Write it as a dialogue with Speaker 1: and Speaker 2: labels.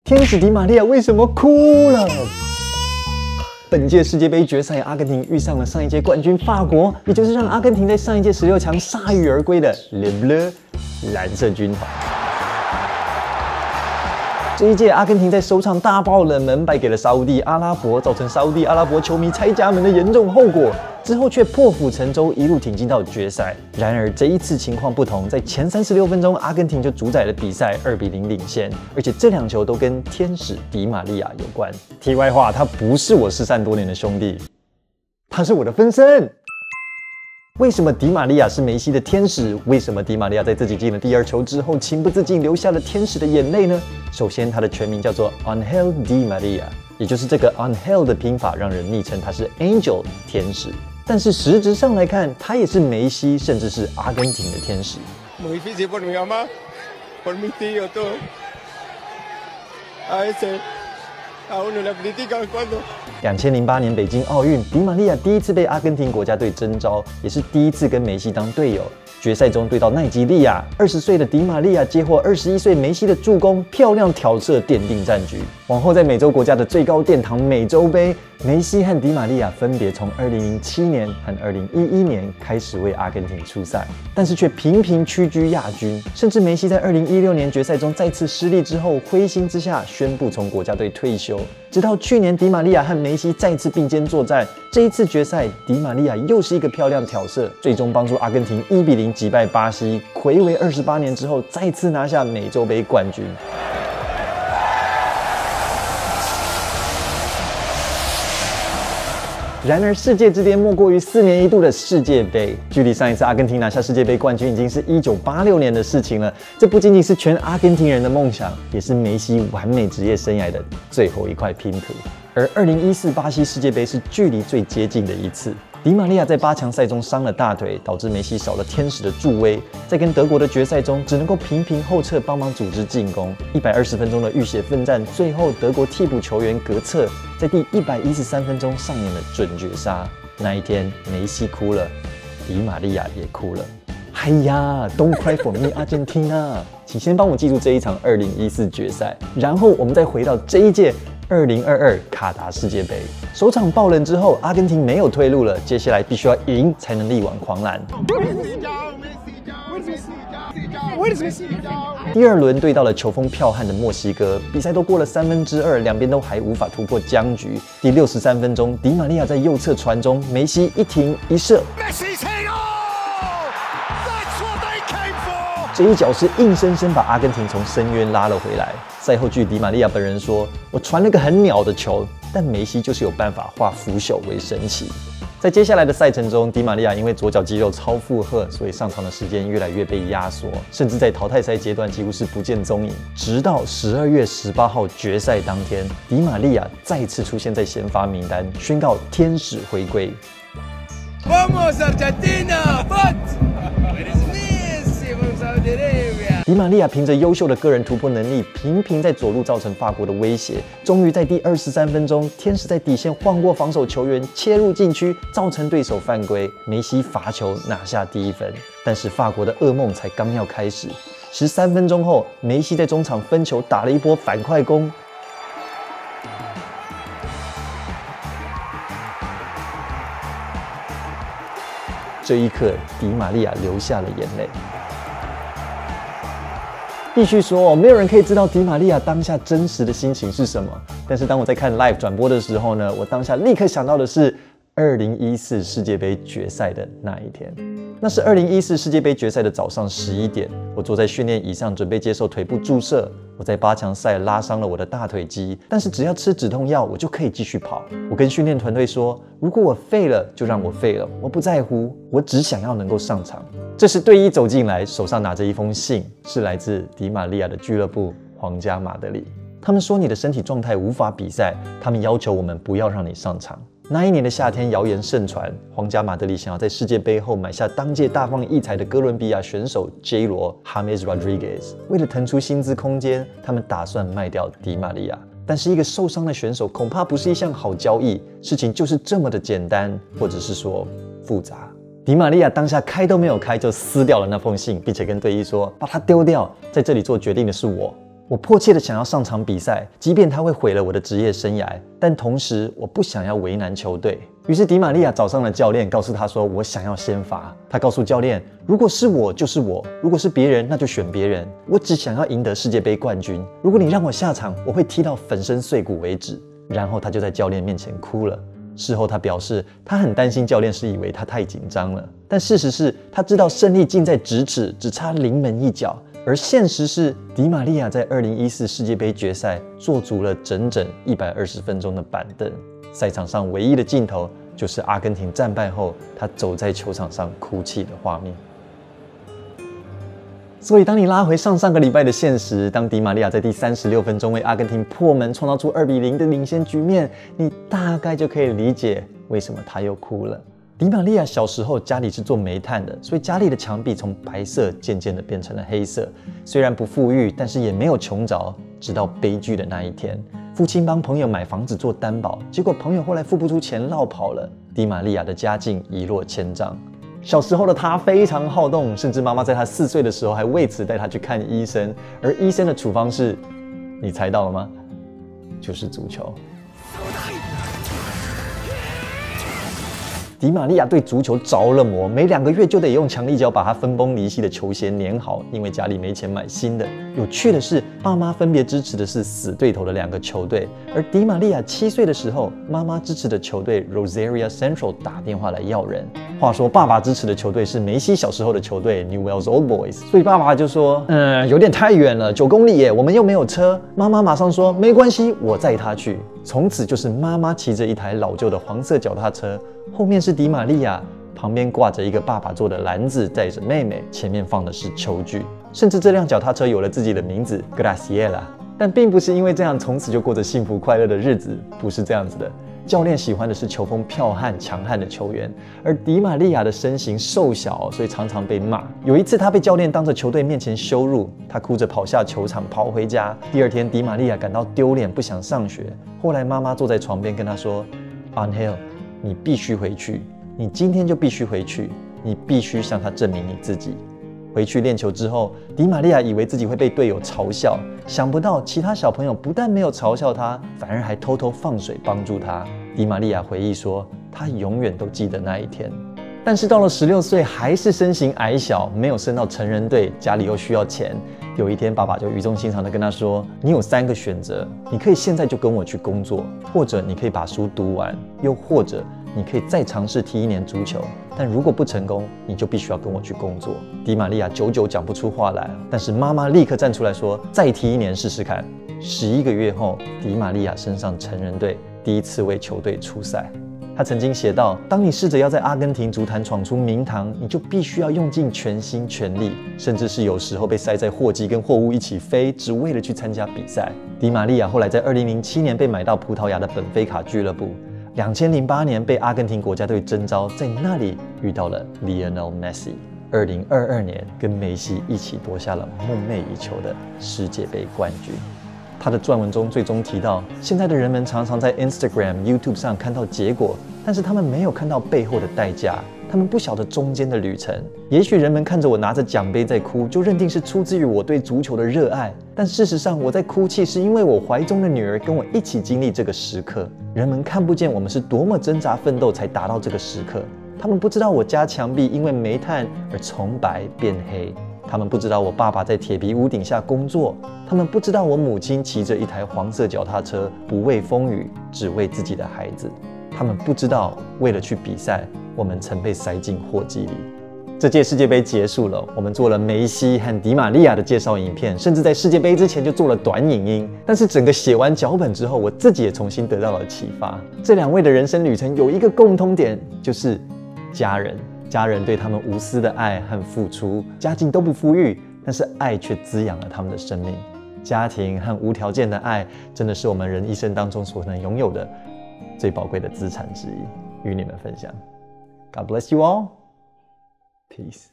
Speaker 1: 天使迪玛利亚为什么哭了？本届世界杯决赛，阿根廷遇上了上一届冠军法国，也就是让阿根廷在上一届16强铩羽而归的 Le Bleu 蓝色军团。这一届阿根廷在首场大爆冷门，败给了沙烏地阿拉伯，造成沙烏地阿拉伯球迷拆家门的严重后果。之后却破釜沉舟，一路挺进到决赛。然而这一次情况不同，在前36分钟，阿根廷就主宰了比赛，2比0领先，而且这2球都跟天使迪玛利亚有关。题外话，他不是我失散多年的兄弟，他是我的分身。为什么迪玛利亚是梅西的天使？为什么迪玛利亚在自己进了第2球之后，情不自禁流下了天使的眼泪呢？首先，他的全名叫做 Angel Di Maria， 也就是这个 Angel 的拼法，让人昵称他是 Angel 天使。但是实质上来看，他也是梅西，甚至是阿根廷的天使。
Speaker 2: Muy difícil por mi mamá, por mis tíos, todo. A veces a uno le critican cuando.
Speaker 1: 2008年北京奥运，迪玛利亚第一次被阿根廷国家队征召，也是第一次跟梅西当队友。决赛中对到奈及利亚，20岁的迪玛利亚接获21岁梅西的助攻，漂亮挑射奠定战局。往后在美洲国家的最高殿堂美洲杯，梅西和迪玛利亚分别从2007年和2011年开始为阿根廷出赛，但是却频频屈居亚军。甚至梅西在2016年决赛中再次失利之后，灰心之下宣布从国家队退休。直到去年迪玛利亚和梅西再次并肩作战，这一次决赛迪玛利亚又是一个漂亮挑射，最终帮助阿根廷1比0击败巴西，睽违28年之后再次拿下美洲杯冠军。然而，世界之巅莫过于4年一度的世界杯。距离上一次阿根廷拿下世界杯冠军已经是1986年的事情了。这不仅仅是全阿根廷人的梦想，也是梅西完美职业生涯的最后一块拼图。而2014巴西世界杯是距离最接近的一次。迪玛利亚在8强赛中伤了大腿，导致梅西少了天使的助威，在跟德国的决赛中只能够频频后撤帮忙组织进攻。120分钟的浴血奋战，最后德国替补球员格策在第113分钟上演了准绝杀。那一天，梅西哭了，迪玛利亚也哭了。哎呀 ，Don't cry for me, Argentina！ 请先帮我记住这一场2014决赛，然后我们再回到这一届2022卡达世界杯。首场爆冷之后，阿根廷没有退路了，接下来必须要赢才能力挽狂澜。第2轮对到了球风剽悍的墨西哥，比赛都过了2/3，两边都还无法突破僵局。第63分钟，迪玛利亚在右侧传中，梅西一停一射。这一脚是硬生生把阿根廷从深渊拉了回来。赛后据迪玛利亚本人说：“我传了个很鸟的球，但梅西就是有办法化腐朽为神奇。”在接下来的赛程中，迪玛利亚因为左脚肌肉超负荷，所以上场的时间越来越被压缩，甚至在淘汰赛阶段几乎是不见踪影。直到12月18号决赛当天，迪玛利亚再次出现在先发名单，宣告天使回归。Vamos Argentina!迪玛利亚凭着优秀的个人突破能力，频频在左路造成法国的威胁。终于在第23分钟，天使在底线晃过防守球员，切入禁区，造成对手犯规。梅西罚球拿下第1分。但是法国的噩梦才刚要开始。13分钟后，梅西在中场分球打了一波反快攻。这一刻，迪玛利亚流下了眼泪。必须说，没有人可以知道迪玛利亚当下真实的心情是什么。但是当我在看 live 转播的时候呢，我当下立刻想到的是2014世界杯决赛的那一天。那是2014世界杯决赛的早上11点，我坐在训练椅上准备接受腿部注射。我在8强赛拉伤了我的大腿肌，但是只要吃止痛药，我就可以继续跑。我跟训练团队说，如果我废了，就让我废了，我不在乎，我只想要能够上场。这时队医走进来，手上拿着一封信，是来自迪玛利亚的俱乐部皇家马德里。他们说你的身体状态无法比赛，他们要求我们不要让你上场。那一年的夏天，谣言盛传，皇家马德里想要在世界杯后买下当届大放异彩的哥伦比亚选手 J 罗 James Rodriguez。为了腾出薪资空间，他们打算卖掉迪玛利亚。但是一个受伤的选手恐怕不是一项好交易，事情就是这么的简单，或者是说复杂。迪玛利亚当下开都没有开就撕掉了那封信，并且跟队医说：“把它丢掉，在这里做决定的是我。”我迫切的想要上场比赛，即便它会毁了我的职业生涯，但同时我不想要为难球队。于是迪玛利亚找上了教练，告诉他说我想要先发。他告诉教练，如果是我就是我，如果是别人那就选别人，我只想要赢得世界杯冠军。如果你让我下场，我会踢到粉身碎骨为止。然后他就在教练面前哭了。事后他表示，他很担心教练是以为他太紧张了，但事实是他知道胜利近在咫尺，只差临门一脚。而现实是，迪玛利亚在2014世界杯决赛坐足了整整120分钟的板凳。赛场上唯一的镜头就是阿根廷战败后，他走在球场上哭泣的画面。所以，当你拉回上个礼拜的现实，当迪玛利亚在第36分钟为阿根廷破门，创造出2-0的领先局面，你大概就可以理解为什么他又哭了。迪玛利亚小时候家里是做煤炭的，所以家里的墙壁从白色渐渐的变成了黑色。虽然不富裕，但是也没有穷着。直到悲剧的那一天，父亲帮朋友买房子做担保，结果朋友后来付不出钱落跑了，迪玛利亚的家境一落千丈。小时候的他非常好动，甚至妈妈在他4岁的时候还为此带他去看医生，而医生的处方是，你猜到了吗？就是足球。迪玛利亚对足球着了魔，每2个月就得用强力胶把他分崩离析的球鞋粘好，因为家里没钱买新的。有趣的是，爸妈分别支持的是死对头的2个球队，而迪玛利亚7岁的时候，妈妈支持的球队 Rosario Central 打电话来要人。话说，爸爸支持的球队是梅西小时候的球队 Newell's Old Boys， 所以爸爸就说，有点太远了，9公里耶，我们又没有车。妈妈马上说，没关系，我载他去。从此就是妈妈骑着一台老旧的黄色脚踏车，后面是迪玛利亚，旁边挂着一个爸爸做的篮子，载着妹妹，前面放的是球具，甚至这辆脚踏车有了自己的名字 Graciela。但并不是因为这样从此就过着幸福快乐的日子，不是这样子的。教练喜欢的是球风剽悍强悍的球员，而迪玛利亚的身形瘦小，所以常常被骂。有一次他被教练当着球队面前羞辱，他哭着跑下球场跑回家。第2天迪玛利亚感到丢脸，不想上学。后来妈妈坐在床边跟他说 Angel， 你必须回去，你今天就必须回去，你必须向他证明你自己。回去练球之后，迪玛利亚以为自己会被队友嘲笑，想不到其他小朋友不但没有嘲笑他，反而还偷偷放水帮助他。迪玛利亚回忆说，他永远都记得那一天。但是到了16岁，还是身形矮小，没有升到成人队，家里又需要钱。有一天，爸爸就语重心长地跟他说，你有3个选择，你可以现在就跟我去工作，或者你可以把书读完，又或者你可以再尝试踢1年足球，但如果不成功，你就必须要跟我去工作。迪玛利亚久久讲不出话来，但是妈妈立刻站出来说，再踢1年试试看。11个月后，迪玛利亚升上成人队，第一次为球队出赛。他曾经写道，当你试着要在阿根廷足坛闯出名堂，你就必须要用尽全心全力，甚至是有时候被塞在货机跟货物一起飞，只为了去参加比赛。迪玛利亚后来在2007年被买到葡萄牙的本菲卡俱乐部，2008年被阿根廷国家队征召，在那里遇到了 Lionel Messi。2022年跟梅西一起夺下了梦寐以求的世界杯冠军。他的撰文中最终提到，现在的人们常常在 Instagram、YouTube 上看到结果，但是他们没有看到背后的代价，他们不晓得中间的旅程。也许人们看着我拿着奖杯在哭，就认定是出自于我对足球的热爱，但事实上我在哭泣是因为我怀中的女儿跟我一起经历这个时刻。人们看不见我们是多么挣扎奋斗才达到这个时刻，他们不知道我家墙壁因为煤炭而从白变黑，他们不知道我爸爸在铁皮屋顶下工作，他们不知道我母亲骑着一台黄色脚踏车，不畏风雨，只为自己的孩子。他们不知道，为了去比赛，我们曾被塞进货机里。这届世界杯结束了，我们做了梅西和迪玛利亚的介绍影片，甚至在世界杯之前就做了短影音。但是整个写完脚本之后，我自己也重新得到了启发。这2位的人生旅程有一个共通点，就是家人。家人对他们无私的爱和付出，家境都不富裕，但是爱却滋养了他们的生命。家庭和无条件的爱，真的是我们人一生当中所能拥有的最宝贵的资产之一，与你们分享。God bless you all. Peace.